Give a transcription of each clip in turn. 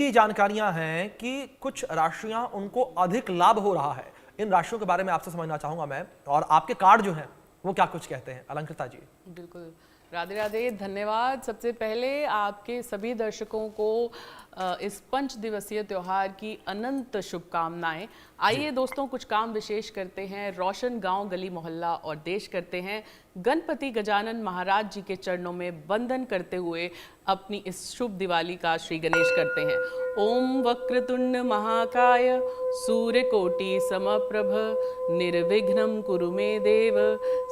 ये जानकारियां हैं कि कुछ राशियां उनको अधिक लाभ हो रहा है। इन राशियों के बारे में आपसे समझना चाहूंगा मैं, और आपके कार्ड जो हैं वो क्या कुछ कहते हैं। अलंकृता जी। बिल्कुल। राधे राधे, धन्यवाद। सबसे पहले आपके सभी दर्शकों को इस 5 दिवसीय त्योहार की अनंत शुभकामनाएं। जी। आइए दोस्तों, कुछ काम विशेष करते हैं, रोशन गांव गली मोहल्ला और देश करते हैं। गणपति गजानन महाराज जी के चरणों में वंदन करते हुए अपनी इस शुभ दिवाली का श्री गणेश करते हैं। ओम वक्रतुंड महाकाय सूर्यकोटि समप्रभ निर्विघ्नं कुरु मे देव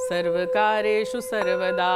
सर्वकारेषु सर्वदा।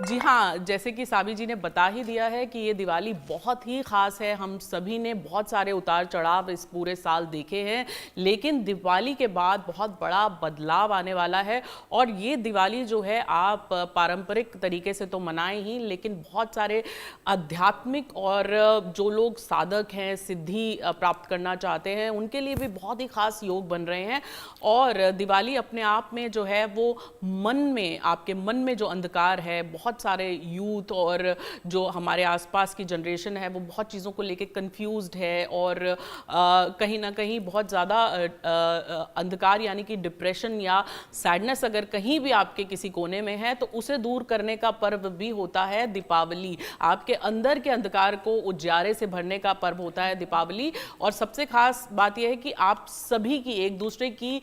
जी हाँ, जैसे कि साबी जी ने बता ही दिया है कि ये दिवाली बहुत ही खास है। हम सभी ने बहुत सारे उतार चढ़ाव इस पूरे साल देखे हैं, लेकिन दिवाली के बाद बहुत बड़ा बदलाव आने वाला है। और ये दिवाली जो है आप पारंपरिक तरीके से तो मनाएं ही, लेकिन बहुत सारे आध्यात्मिक और जो लोग साधक हैं, सिद्धि प्राप्त करना चाहते हैं, उनके लिए भी बहुत ही खास योग बन रहे हैं। और दिवाली अपने आप में जो है वो मन में, आपके मन में जो अंधकार है, बहुत सारे यूथ और जो हमारे आसपास की जनरेशन है वो बहुत चीज़ों को लेके कंफ्यूज्ड है, और कहीं ना कहीं बहुत ज़्यादा अंधकार यानी कि डिप्रेशन या सैडनेस अगर कहीं भी आपके किसी कोने में है तो उसे दूर करने का पर्व भी होता है दीपावली। आपके अंदर के अंधकार को उजियारे से भरने का पर्व होता है दीपावली। और सबसे खास बात यह है कि आप सभी की, एक दूसरे की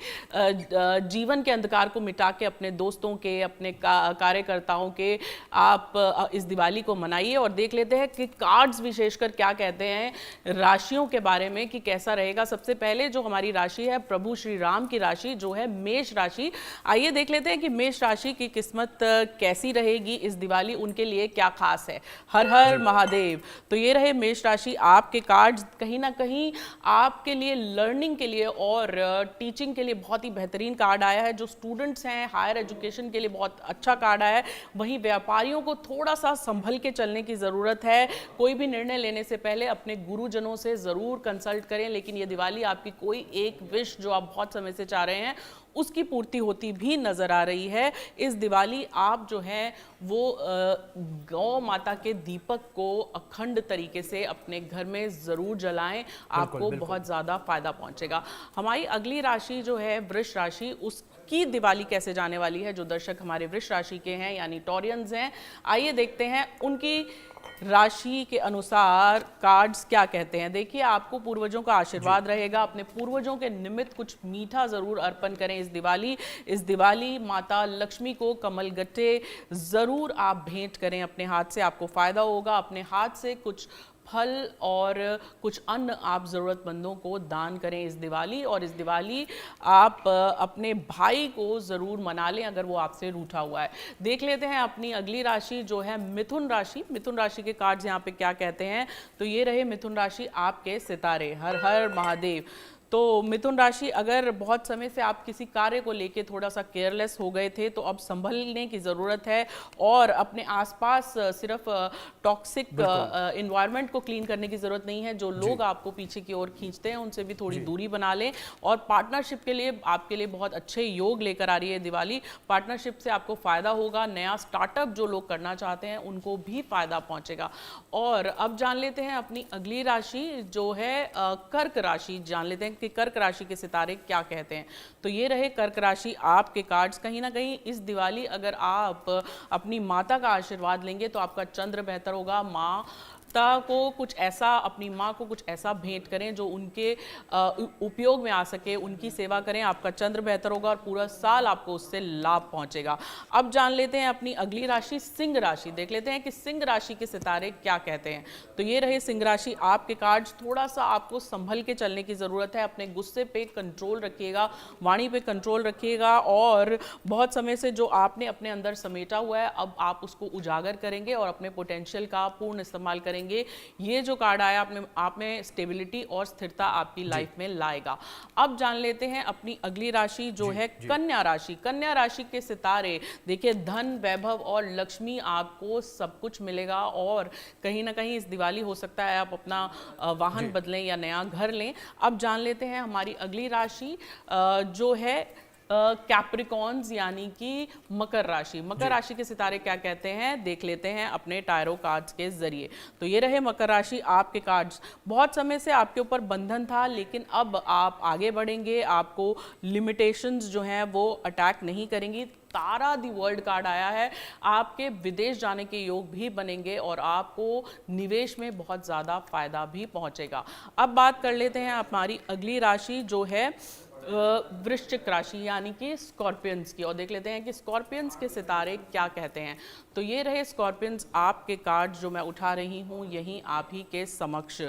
जीवन के अंधकार को मिटा के अपने दोस्तों के, अपने कार्यकर्ताओं के आप इस दिवाली को मनाइए। और देख लेते हैं कि कार्ड्स विशेषकर क्या कहते हैं राशियों के बारे में कि कैसा रहेगा। सबसे पहले जो हमारी राशि है प्रभु श्री राम की राशि जो है मेष राशि। आइए देख लेते हैं कि मेष राशि की किस्मत कैसी रहेगी इस दिवाली, उनके लिए क्या खास है। हर हर महादेव। तो ये रहे मेष राशि, आपके कार्ड्स कहीं ना कहीं आपके लिए लर्निंग के लिए और टीचिंग के लिए बहुत ही बेहतरीन कार्ड आया है। जो स्टूडेंट्स हैं हायर एजुकेशन के लिए बहुत अच्छा कार्ड आया है। वहीं व्यापारियों को थोड़ा सा संभल के चलने की ज़रूरत है। कोई भी निर्णय लेने से पहले अपने गुरुजनों से ज़रूर कंसल्ट करें। लेकिन ये दिवाली आपकी कोई एक विश जो आप बहुत समय से चाह रहे हैं उसकी पूर्ति होती भी नजर आ रही है। इस दिवाली आप जो है वो गौ माता के दीपक को अखंड तरीके से अपने घर में जरूर जलाएं, आपको बहुत ज्यादा फायदा पहुंचेगा। हमारी अगली राशि जो है वृष राशि, उसकी दिवाली कैसे जाने वाली है। जो दर्शक हमारे वृष राशि के हैं यानी टॉरियंस हैं, आइए देखते हैं उनकी राशि के अनुसार कार्ड्स क्या कहते हैं। देखिए, आपको पूर्वजों का आशीर्वाद रहेगा। अपने पूर्वजों के निमित्त कुछ मीठा जरूर अर्पण करें इस दिवाली। इस दिवाली माता लक्ष्मी को कमल गट्टे जरूर आप भेंट करें अपने हाथ से, आपको फायदा होगा। अपने हाथ से कुछ फल और कुछ अन्न आप ज़रूरतमंदों को दान करें इस दिवाली। और इस दिवाली आप अपने भाई को ज़रूर मना लें अगर वो आपसे रूठा हुआ है। देख लेते हैं अपनी अगली राशि जो है मिथुन राशि। मिथुन राशि के कार्ड्स यहाँ पे क्या कहते हैं। तो ये रहे मिथुन राशि, आपके सितारे। हर हर महादेव। तो मिथुन राशि, अगर बहुत समय से आप किसी कार्य को लेके थोड़ा सा केयरलेस हो गए थे तो अब संभलने की ज़रूरत है। और अपने आसपास सिर्फ टॉक्सिक इन्वायरमेंट को क्लीन करने की ज़रूरत नहीं है। जो लोग आपको पीछे की ओर खींचते हैं उनसे भी थोड़ी दूरी बना लें। और पार्टनरशिप के लिए आपके लिए बहुत अच्छे योग लेकर आ रही है दिवाली। पार्टनरशिप से आपको फ़ायदा होगा। नया स्टार्टअप जो लोग करना चाहते हैं उनको भी फ़ायदा पहुँचेगा। और अब जान लेते हैं अपनी अगली राशि जो है कर्क राशि। जान लेते हैं कि कर्क राशि के सितारे क्या कहते हैं। तो ये रहे कर्क राशि, आपके कार्ड्स। कहीं ना कहीं इस दिवाली अगर आप अपनी माता का आशीर्वाद लेंगे तो आपका चंद्र बेहतर होगा। माता को कुछ ऐसा, अपनी माँ को कुछ ऐसा भेंट करें जो उनके उपयोग में आ सके, उनकी सेवा करें, आपका चंद्र बेहतर होगा और पूरा साल आपको उससे लाभ पहुंचेगा। अब जान लेते हैं अपनी अगली राशि सिंह राशि। देख लेते हैं कि सिंह राशि के सितारे क्या कहते हैं। तो ये रहे सिंह राशि, आपके कार्ड्स। थोड़ा सा आपको संभल के चलने की ज़रूरत है। अपने गुस्से पे कंट्रोल रखिएगा, वाणी पे कंट्रोल रखिएगा। और बहुत समय से जो आपने अपने अंदर समेटा हुआ है अब आप उसको उजागर करेंगे और अपने पोटेंशियल का पूर्ण इस्तेमाल करेंगे। ये जो कार्ड आया आप में स्टेबिलिटी और स्थिरता आपकी लाइफ में लाएगा। अब जान लेते हैं अपनी अगली राशि जो है कन्या राशि। कन्या राशि के सितारे, देखिए धन, वैभव और लक्ष्मी, आपको सब कुछ मिलेगा। और कहीं ना कहीं इस दिवाली हो सकता है आप अपना वाहन बदलें या नया घर लें। अब जान लेते हैं हमारी अगली राशि जो है कैप्रिकॉन्स यानी कि मकर राशि। मकर राशि के सितारे क्या कहते हैं देख लेते हैं अपने टायरो कार्ड्स के जरिए। तो ये रहे मकर राशि, आपके कार्ड्स। बहुत समय से आपके ऊपर बंधन था, लेकिन अब आप आगे बढ़ेंगे, आपको लिमिटेशंस जो हैं वो अटैक नहीं करेंगी। तारा दी वर्ल्ड कार्ड आया है, आपके विदेश जाने के योग भी बनेंगे और आपको निवेश में बहुत ज़्यादा फायदा भी पहुंचेगा। अब बात कर लेते हैं हमारी अगली राशि जो है वृश्चिक राशि यानी कि स्कॉर्पियंस की, और देख लेते हैं कि स्कॉर्पियंस के सितारे क्या कहते हैं। तो ये रहे स्कॉर्पियंस, आपके कार्ड जो मैं उठा रही हूँ यहीं आप ही के समक्ष।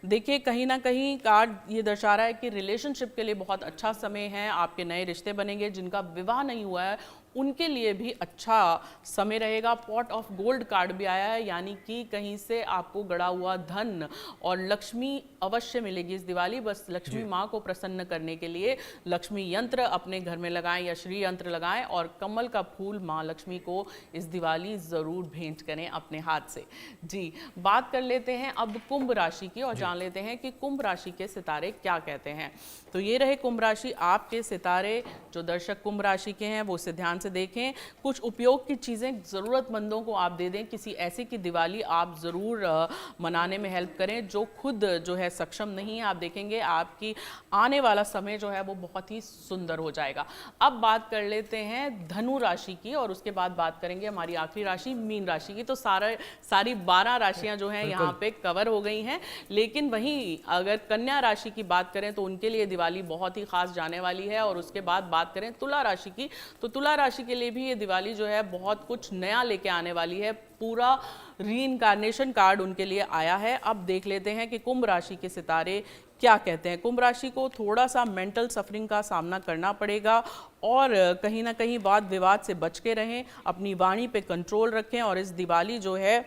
देखिए कहीं ना कहीं कार्ड ये दर्शा रहा है कि रिलेशनशिप के लिए बहुत अच्छा समय है, आपके नए रिश्ते बनेंगे। जिनका विवाह नहीं हुआ है उनके लिए भी अच्छा समय रहेगा। पॉट ऑफ गोल्ड कार्ड भी आया है, यानी कि कहीं से आपको गड़ा हुआ धन और लक्ष्मी अवश्य मिलेगी इस दिवाली। बस लक्ष्मी माँ को प्रसन्न करने के लिए लक्ष्मी यंत्र अपने घर में लगाएं या श्री यंत्र लगाएं और कमल का फूल माँ लक्ष्मी को इस दिवाली जरूर भेंट करें अपने हाथ से। जी, बात कर लेते हैं अब कुंभ राशि की और जान लेते हैं कि कुंभ राशि के सितारे क्या कहते हैं। तो ये रहे कुंभ राशि, आपके सितारे। जो दर्शक कुंभ राशि के हैं वो उसे ध्यान से देखें। कुछ उपयोग की चीज़ें ज़रूरतमंदों को आप दे दें। किसी ऐसे की दिवाली आप ज़रूर मनाने में हेल्प करें जो खुद जो है सक्षम नहीं है। आप देखेंगे आपकी आने वाला समय जो है वो बहुत ही सुंदर हो जाएगा। अब बात कर लेते हैं धनु राशि की और उसके बाद बात करेंगे हमारी आखिरी राशि मीन राशि की। तो सारी 12 राशियां जो हैं यहाँ पे कवर हो गई हैं। लेकिन वहीं अगर कन्या राशि की बात करें तो उनके लिए दिवाली बहुत ही खास जाने वाली है। और उसके बाद बात करें तुला राशि की, तो तुला राशि के लिए भी ये दिवाली जो है बहुत कुछ नया लेके आने वाली है। पूरा रीइंकार्नेशन कार्ड उनके लिए आया है। अब देख लेते हैं कि कुंभ राशि के सितारे क्या कहते हैं। कुंभ राशि को थोड़ा सा मेंटल सफरिंग का सामना करना पड़ेगा और कहीं ना कहीं वाद विवाद से बच के रहें, अपनी वाणी पे कंट्रोल रखें और इस दिवाली जो है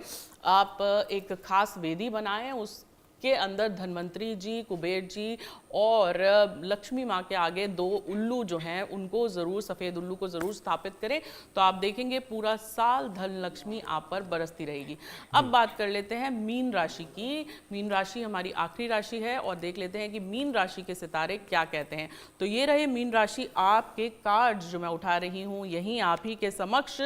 आप एक खास वेदी बनाएं, उसके अंदर धन्वंतरी जी, कुबेर जी और लक्ष्मी माँ के आगे 2 उल्लू जो हैं उनको ज़रूर, सफ़ेद उल्लू को ज़रूर स्थापित करें। तो आप देखेंगे पूरा साल धन लक्ष्मी आप पर बरसती रहेगी। अब बात कर लेते हैं मीन राशि की। मीन राशि हमारी आखिरी राशि है और देख लेते हैं कि मीन राशि के सितारे क्या कहते हैं। तो ये रहे मीन राशि, आपके कार्ड जो मैं उठा रही हूँ यहीं आप ही के समक्ष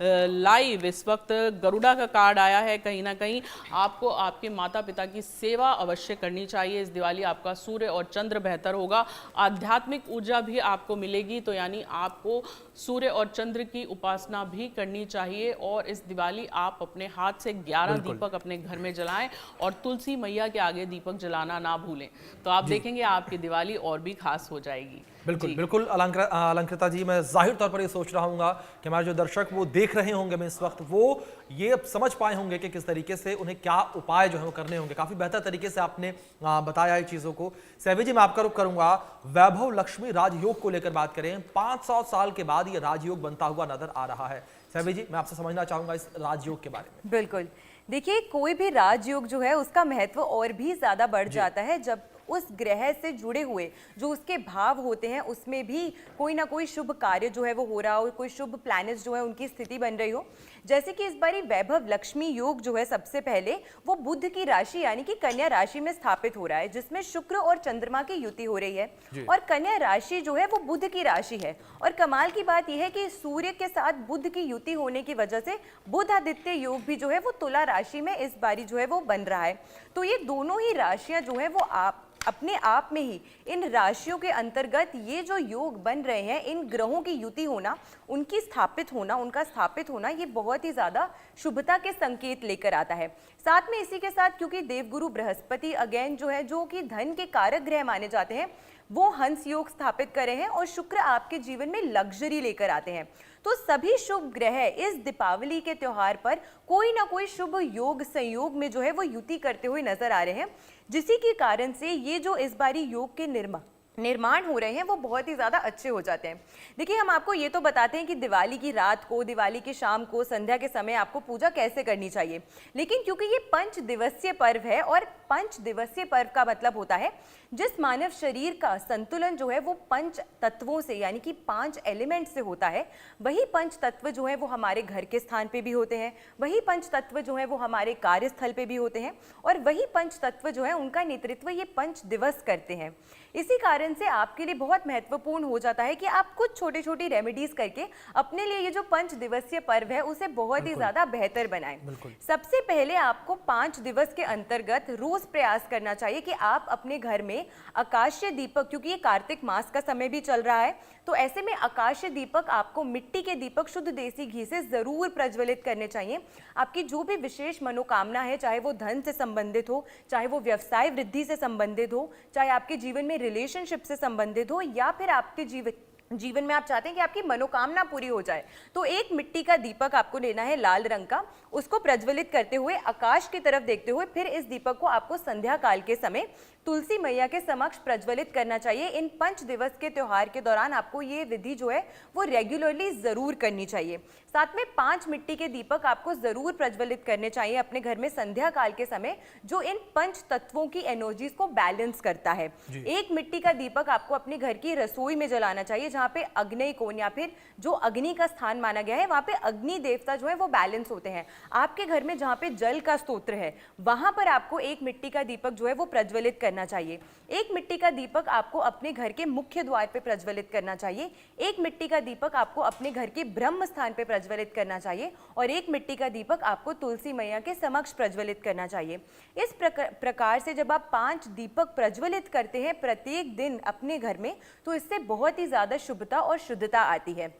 लाइव इस वक्त गरुड़ा का कार्ड आया है। कहीं ना कहीं आपको आपके माता पिता की सेवा अवश्य करनी चाहिए। इस दिवाली आपका सूर्य और चंद्र बेहतर होगा, आध्यात्मिक ऊर्जा भी आपको मिलेगी। तो यानी आपको सूर्य और चंद्र की उपासना भी करनी चाहिए। और इस दिवाली आप अपने हाथ से 11 दीपक अपने घर में जलाएं और तुलसी मैया के आगे दीपक जलाना ना भूलें। तो आप देखेंगे आपकी दिवाली और भी खास हो जाएगी। बिल्कुल बिल्कुल अलंकृता जी, मैं जाहिर तौर पर ये सोच रहा हूँ कि हमारे जो दर्शक वो देख रहे होंगे मैं इस वक्त, वो ये अब समझ पाए होंगे कि किस तरीके से उन्हें क्या उपाय जो है वो करने होंगे। काफी बेहतर तरीके से आपने बताया ये चीजों को। सहवी जी, मैं आपका रुख करूंगा, वैभव लक्ष्मी राजयोग को लेकर बात करें। 500 साल के बाद ये राजयोग बनता हुआ नजर आ रहा है। सहवी जी, मैं आपसे समझना चाहूंगा इस राजयोग के बारे में। बिल्कुल, देखिए कोई भी राजयोग जो है उसका महत्व और भी ज्यादा बढ़ जाता है जब उस ग्रह से जुड़े हुए जो उसके भाव होते हैं उसमें भी कोई ना कोई शुभ कार्य जो है वो हो रहा हो, कोई शुभ प्लैनेट्स जो है उनकी स्थिति बन रही हो। जैसे कि इस बारी वैभव लक्ष्मी योग जो है सबसे पहले वो बुध की राशि यानी कि कन्या राशि में स्थापित हो रहा है, जिसमें शुक्र और चंद्रमा की युति हो रही है। और कन्या राशि जो है वो बुध की राशि है। और कमाल की बात यह है कि सूर्य के साथ बुध की युति होने की वजह से बुध आदित्य योग भी जो है वो तुला राशि में इस बारी जो है वो बन रहा है। तो ये दोनों ही राशियां जो है वो अपने आप में ही इन राशियों के अंतर्गत ये जो योग बन रहे हैं, इन ग्रहों की युति होना, उनकी स्थापित होना, उनका स्थापित होना, ये बहुत ही ज्यादा शुभता के संकेत लेकर आता है। साथ में इसी के साथ क्योंकि देवगुरु बृहस्पति अगेन जो है, जो कि धन के कारक ग्रह माने जाते हैं, वो हंस योग स्थापित करे हैं और शुक्र आपके जीवन में लग्जरी लेकर आते हैं। तो सभी शुभ ग्रह इस दीपावली के त्योहार पर कोई ना कोई शुभ योग संयोग में जो है वो युति करते हुए नजर आ रहे हैं, जिसी के कारण से ये जो इस बारी योग के निर्माण हो रहे हैं वो बहुत ही ज़्यादा अच्छे हो जाते हैं। देखिए, हम आपको ये तो बताते हैं कि दिवाली की रात को, दिवाली की शाम को, संध्या के समय आपको पूजा कैसे करनी चाहिए, लेकिन क्योंकि ये 5 दिवसीय पर्व है और पंच दिवसीय पर्व का मतलब होता है जिस मानव शरीर का संतुलन जो है वो पंच तत्वों से यानी कि 5 एलिमेंट से होता है। वही पंच तत्व जो है वो हमारे घर के स्थान पे भी होते हैं, वही पंच तत्व जो है वो हमारे कार्यस्थल पे भी होते हैं, और वही पंच तत्व जो है उनका नेतृत्व ये पंच दिवस करते हैं। इसी कारण से आपके लिए बहुत महत्वपूर्ण हो जाता है कि आप कुछ छोटी छोटी रेमेडीज करके अपने लिए ये जो पंच दिवसीय पर्व है उसे बहुत ही ज्यादा बेहतर बनाएं। सबसे पहले आपको 5 दिवस के अंतर्गत रोज प्रयास करना चाहिए कि आप अपने घर में आकाशीय दीपक, क्योंकि ये कार्तिक मास का समय भी चल रहा है, तो ऐसे में आकाशीय दीपक आपको मिट्टी के दीपक शुद्ध देसी घी से जरूर प्रज्वलित करने चाहिए। आपकी जो भी विशेष मनोकामना है, चाहे वो धन से संबंधित हो, चाहे वो व्यवसाय वृद्धि से संबंधित हो, चाहे आपके जीवन में रिलेशनशिप से संबंधित हो, या फिर आपके जीवन में आप चाहते हैं कि आपकी मनोकामना पूरी हो जाए, तो एक मिट्टी का दीपक आपको लेना है लाल रंग का। उसको प्रज्वलित करते हुए आकाश की तरफ देखते हुए फिर इस दीपक को आपको संध्या काल के समय तुलसी मैया के समक्ष प्रज्वलित करना चाहिए। इन 5 दिवस के त्योहार के दौरान आपको ये विधि जो है वो रेगुलरली जरूर करनी चाहिए। साथ में 5 मिट्टी के दीपक आपको जरूर प्रज्वलित करने चाहिए अपने घर में संध्या काल के समय, जो इन पंच तत्वों की एनर्जीज को बैलेंस करता है। एक मिट्टी का दीपक आपको अपने घर की रसोई में जलाना चाहिए, जहाँ पे अग्नि कोण या फिर जो अग्नि का स्थान माना गया है वहां पे अग्नि देवता जो है वो बैलेंस होते हैं। आपके घर में जहाँ पे जल का स्तोत्र है वहां पर आपको एक मिट्टी का दीपक जो है वो प्रज्वलित करना चाहिए। एक मिट्टी का दीपक आपको अपने घर के मुख्य द्वार पे प्रज्वलित करना चाहिए। एक मिट्टी का दीपक आपको अपने घर के ब्रह्म स्थान पे प्रज्वलित करना चाहिए, और एक मिट्टी का दीपक आपको तुलसी मैया के समक्ष प्रज्वलित करना चाहिए। इस प्रकार से जब आप 5 दीपक प्रज्वलित करते हैं प्रत्येक दिन अपने घर में, तो इससे बहुत ही ज्यादा शुभता और शुद्धता आती है।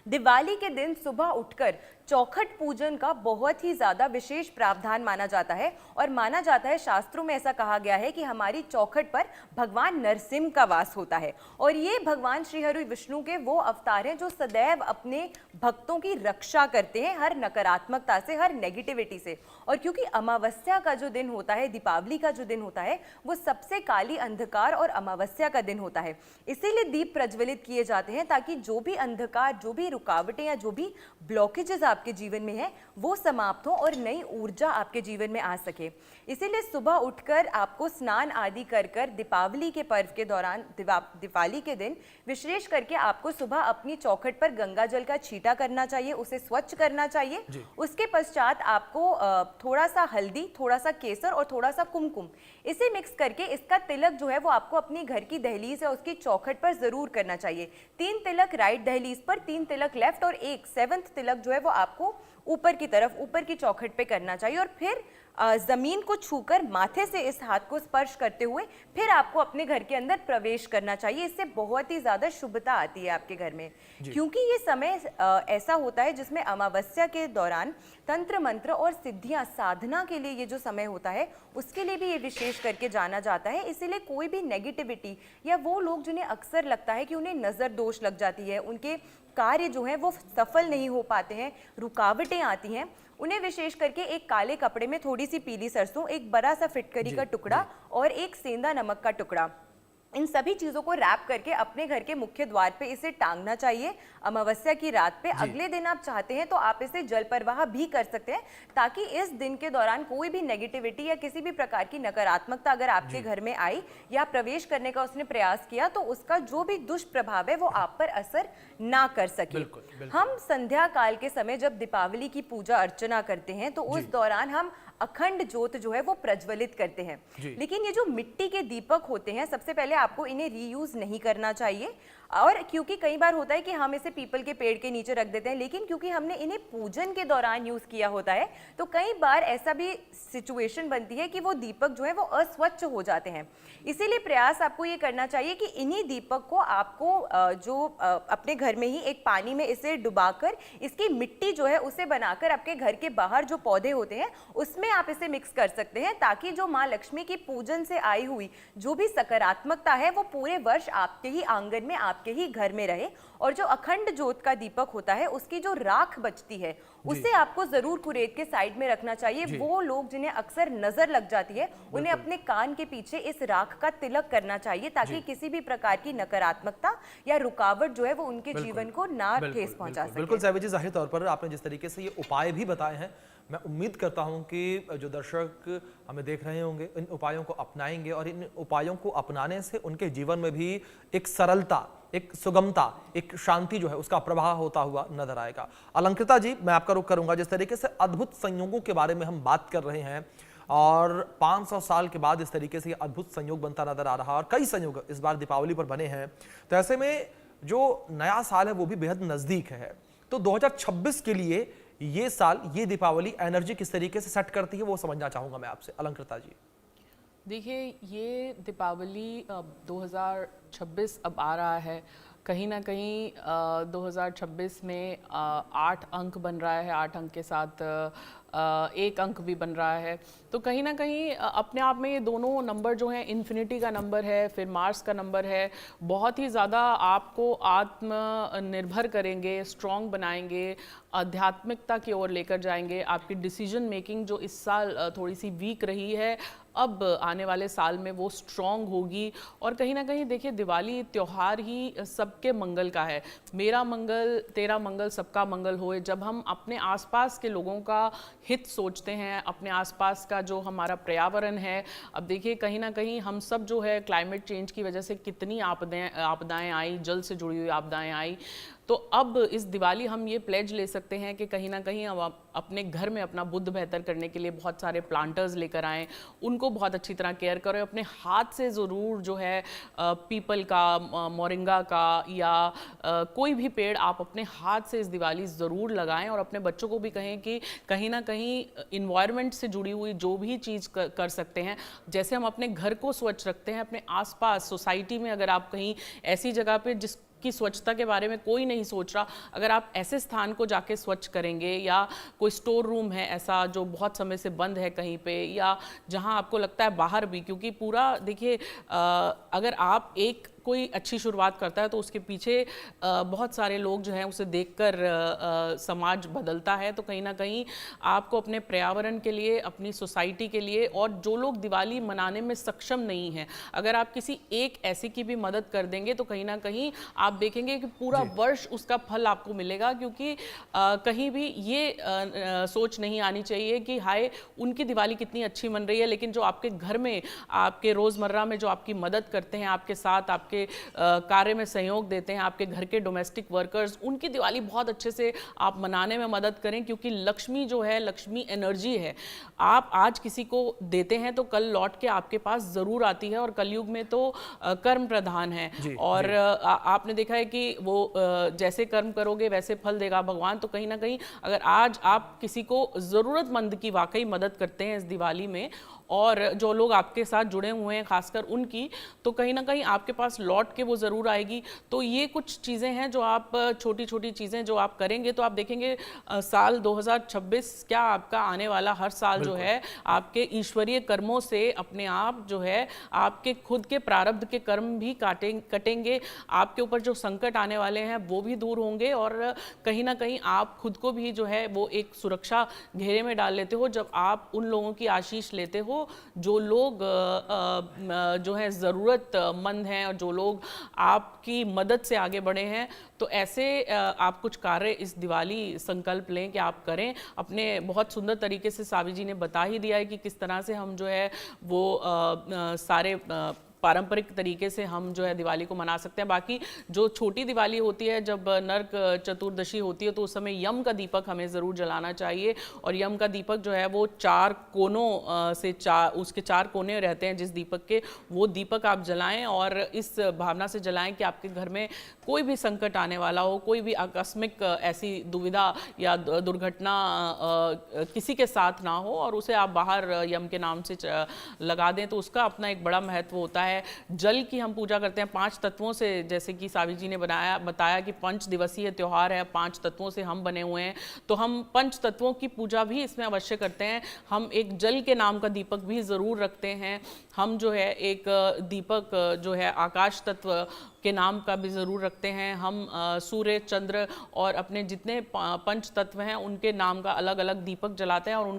दिवाली के दिन सुबह उठकर चौखट पूजन का बहुत ही ज्यादा विशेष प्रावधान माना जाता है, और माना जाता है, शास्त्रों में ऐसा कहा गया है कि हमारी चौखट पर भगवान नरसिंह का वास होता है, और ये भगवान श्री हरि विष्णु के वो अवतार हैं जो सदैव अपने भक्तों की रक्षा करते हैं हर नकारात्मकता से, हर नेगेटिविटी से। और क्योंकि अमावस्या का जो दिन होता है, दीपावली का जो दिन होता है, वो सबसे काली अंधकार और अमावस्या का दिन होता है, इसीलिए दीप प्रज्वलित किए जाते हैं ताकि जो भी अंधकार, जो भी रुकावटें या जो भी ब्लॉकेजेस आपके जीवन में है वो समाप्त हो और नई ऊर्जा आपके जीवन में आ सके। इसीलिए सुबह उठकर आपको स्नान आदि कर दीपावली के पर्व के दौरान, दिवाली के दिन विशेष करके आपको सुबह अपनी चौखट पर गंगा जल का छींटा करना चाहिए, उसे स्वच्छ करना चाहिए। उसके पश्चात आपको थोड़ा सा हल्दी, थोड़ा सा केसर और थोड़ा सा कुमकुम, इसे मिक्स करके इसका तिलक जो है वो आपको अपनी घर की दहलीज या उसकी चौखट पर जरूर करना चाहिए। 3 तिलक राइट दहलीज पर, 3 तिलक लेफ्ट, और एक 7वां तिलक जो है वो आपको ऊपर की तरफ, ऊपर की चौखट पे करना चाहिए। और फिर जमीन को छूकर माथे से इस हाथ को स्पर्श करते हुए फिर आपको अपने घर के अंदर प्रवेश करना चाहिए। इससे बहुत ही ज्यादा शुभता आती है आपके घर में, क्योंकि ये समय ऐसा होता है जिसमें अमावस्या के दौरान तंत्र मंत्र और सिद्धियां साधना के लिए ये जो समय होता है उसके लिए भी ये विशेष करके जाना जाता है। इसीलिए कोई भी नेगेटिविटी या वो लोग जिन्हें अक्सर लगता है कि उन्हें नजर दोष लग जाती है, उनके कार्य जो है वो सफल नहीं हो पाते हैं, रुकावटें आती हैं, उन्हें विशेष करके एक काले कपड़े में थोड़ी सी पीली सरसों, एक बड़ा सा फिटकरी का टुकड़ा और एक सेंधा नमक का टुकड़ा, इन सभी चीजों को रैप करके अपने घर के मुख्य द्वार पे इसे टांगना चाहिए अमावस्या की रात पे। अगले दिन आप चाहते हैं तो आप इसे जल प्रवाह भी कर सकते हैं, ताकि इस दिन के दौरान कोई भी नेगेटिविटी या किसी भी प्रकार की नकारात्मकता अगर आपके घर में आई या प्रवेश करने का उसने प्रयास किया तो उसका जो भी दुष्प्रभाव है वो आप पर असर ना कर सके। हम संध्या काल के समय जब दीपावली की पूजा अर्चना करते हैं तो उस दौरान हम अखंड ज्योत जो है वो प्रज्वलित करते हैं। लेकिन ये जो मिट्टी के दीपक होते हैं, सबसे पहले आपको इन्हें रीयूज नहीं करना चाहिए, और क्योंकि कई बार होता है कि हम इसे पीपल के पेड़ के नीचे रख देते हैं, लेकिन क्योंकि हमने इन्हें पूजन के दौरान यूज किया होता है तो कई बार ऐसा भी सिचुएशन बनती है कि वो दीपक जो है वो अस्वच्छ हो जाते हैं। इसीलिए प्रयास आपको ये करना चाहिए कि इन्हीं दीपक को आपको अपने घर में ही एक पानी में इसे डुबाकर इसकी मिट्टी जो है उसे बनाकर आपके घर के बाहर जो पौधे होते हैं उसमें आप इसे मिक्स कर सकते हैं, ताकि जो माँ लक्ष्मी की पूजन से आई हुई जो भी सकारात्मकता है वो पूरे वर्ष आपके ही आंगन में, आपके ही घर में रहे। और जो अखंड ज्योत का दीपक होता है उसकी जो राख बचती है उसे आपको जरूर कुरेद के साइड में रखना चाहिए। वो लोग जिन्हें अक्सर नजर लग जाती है उन्हें अपने कान के पीछे इस राख का तिलक करना चाहिए, ताकि किसी भी प्रकार की नकारात्मकता या रुकावट जो है वो उनके जीवन को ना ठेस पहुंचा सके। बिल्कुल साहिबा जी, जाहिर तौर पर आपने जिस तरीके से ये उपाय भी बताए हैं मैं उम्मीद करता हूं कि जो दर्शक हमें देख रहे होंगे इन उपायों को अपनाएंगे और इन उपायों को अपनाने से उनके जीवन में भी एक सरलता, एक सुगमता, एक शांति जो है उसका प्रवाह होता हुआ नजर आएगा। अलंकृता जी, मैं आपका रुख करूंगा। जिस तरीके से अद्भुत संयोगों के बारे में हम बात कर रहे हैं और 500 साल के बाद इस तरीके से अद्भुत संयोग बनता नजर आ रहा और कई संयोग इस बार दीपावली पर बने हैं, तो ऐसे में जो नया साल है वो भी बेहद नजदीक है। तो 2026 के लिए ये साल, ये दीपावली एनर्जी किस तरीके से सेट करती है वो समझना चाहूंगा मैं आपसे, अलंकृता जी। देखिए, ये दीपावली 2026 अब आ रहा है। कहीं ना कहीं 2026 में 8 अंक बन रहा है, 8 अंक के साथ 1 अंक भी बन रहा है। तो कहीं ना कहीं अपने आप में ये दोनों नंबर जो हैं, इन्फिनिटी का नंबर है, फिर मार्स का नंबर है, बहुत ही ज़्यादा आपको आत्मनिर्भर करेंगे, स्ट्रॉन्ग बनाएंगे, आध्यात्मिकता की ओर लेकर जाएंगे। आपकी डिसीजन मेकिंग जो इस साल थोड़ी सी वीक रही है, अब आने वाले साल में वो स्ट्रॉन्ग होगी। और कहीं ना कहीं देखिए, दिवाली त्यौहार ही सबके मंगल का है। मेरा मंगल तेरा मंगल सबका मंगल होए। जब हम अपने आसपास के लोगों का हित सोचते हैं, अपने आसपास का जो हमारा पर्यावरण है, अब देखिए कहीं ना कहीं हम सब जो है क्लाइमेट चेंज की वजह से कितनी आपदाएं आई, जल से जुड़ी हुई आपदाएं आई। तो अब इस दिवाली हम ये प्लेज ले सकते हैं कि कहीं ना कहीं हम अपने घर में अपना बुद्ध बेहतर करने के लिए बहुत सारे प्लांटर्स लेकर आएँ, उनको बहुत अच्छी तरह केयर करें। अपने हाथ से ज़रूर जो है पीपल का, मोरिंगा का या कोई भी पेड़ आप अपने हाथ से इस दिवाली ज़रूर लगाएं। और अपने बच्चों को भी कहें कि कहीं ना कहीं इन्वायरमेंट से जुड़ी हुई जो भी चीज़ कर सकते हैं, जैसे हम अपने घर को स्वच्छ रखते हैं, अपने आसपास सोसाइटी में अगर आप कहीं ऐसी जगह पे की स्वच्छता के बारे में कोई नहीं सोच रहा, अगर आप ऐसे स्थान को जाके स्वच्छ करेंगे, या कोई स्टोर रूम है ऐसा जो बहुत समय से बंद है कहीं पे, या जहां आपको लगता है बाहर भी, क्योंकि पूरा देखिए अगर आप एक कोई अच्छी शुरुआत करता है तो उसके पीछे बहुत सारे लोग जो हैं उसे देखकर समाज बदलता है। तो कहीं ना कहीं आपको अपने पर्यावरण के लिए, अपनी सोसाइटी के लिए, और जो लोग दिवाली मनाने में सक्षम नहीं हैं, अगर आप किसी एक ऐसे की भी मदद कर देंगे तो कहीं ना कहीं आप देखेंगे कि पूरा वर्ष उसका फल आपको मिलेगा। क्योंकि कहीं भी ये सोच नहीं आनी चाहिए कि हाय उनकी दिवाली कितनी अच्छी मन रही है, लेकिन जो आपके घर में, आपके रोज़मर्रा में जो आपकी मदद करते हैं, आपके साथ आपके कार्य में सहयोग देते हैं, आपके घर के डोमेस्टिक वर्कर्स, उनकी दिवाली बहुत अच्छे से आप मनाने में मदद करें। क्योंकि लक्ष्मी जो है, लक्ष्मी एनर्जी है। आप आज किसी को देते हैं तो कल लौट के आपके पास ज़रूर आती है। और कलयुग में तो कर्म प्रधान है, और आपने देखा है कि वो जैसे कर्म करोगे वैसे फल देगा भगवान। तो कहीं ना कहीं अगर आज आप किसी को ज़रूरतमंद की वाकई मदद करते हैं इस दिवाली में, और जो लोग आपके साथ जुड़े हुए हैं खासकर उनकी, तो कहीं ना कहीं आपके पास लौट के वो ज़रूर आएगी। तो ये कुछ चीज़ें हैं जो आप, छोटी छोटी चीज़ें जो आप करेंगे तो आप देखेंगे साल 2026 क्या, आपका आने वाला हर साल जो है आपके ईश्वरीय कर्मों से अपने आप जो है, आपके खुद के प्रारब्ध के कर्म भी कटेंगे, आपके ऊपर जो संकट आने वाले हैं वो भी दूर होंगे। और कहीं ना कहीं आप खुद को भी जो है वो एक सुरक्षा घेरे में डाल लेते हो जब आप उन लोगों की आशीष लेते हो जो लोग जो है ज़रूरतमंद हैं, और जो लोग आपकी मदद से आगे बढ़े हैं। तो ऐसे आप कुछ कार्य इस दिवाली संकल्प लें कि आप करें। अपने बहुत सुंदर तरीके से सावी जी ने बता ही दिया है कि किस तरह से हम जो है वो सारे पारंपरिक तरीके से हम जो है दिवाली को मना सकते हैं। बाकी जो छोटी दिवाली होती है, जब नरक चतुर्दशी होती है, तो उस समय यम का दीपक हमें ज़रूर जलाना चाहिए। और यम का दीपक जो है वो 4 कोनों से, उसके 4 कोने रहते हैं जिस दीपक के, वो दीपक आप जलाएं। और इस भावना से जलाएं कि आपके घर में कोई भी संकट आने वाला हो, कोई भी आकस्मिक ऐसी दुविधा या दुर्घटना किसी के साथ ना हो, और उसे आप बाहर यम के नाम से लगा दें। तो उसका अपना एक बड़ा महत्व होता है। जल की हम पूजा करते हैं 5 तत्वों से, जैसे कि सावी जी ने बताया कि 5 दिवसीय त्योहार है, 5 तत्वों से हम बने हुए हैं। तो हम 5 तत्वों की पूजा भी इसमें अवश्य करते हैं। हम एक जल के नाम का दीपक भी ज़रूर रखते हैं। हम जो है एक दीपक जो है आकाश तत्व के नाम का भी ज़रूर रखते हैं। हम सूर्य, चंद्र और अपने जितने 5 तत्व हैं उनके नाम का अलग अलग दीपक जलाते हैं और उनको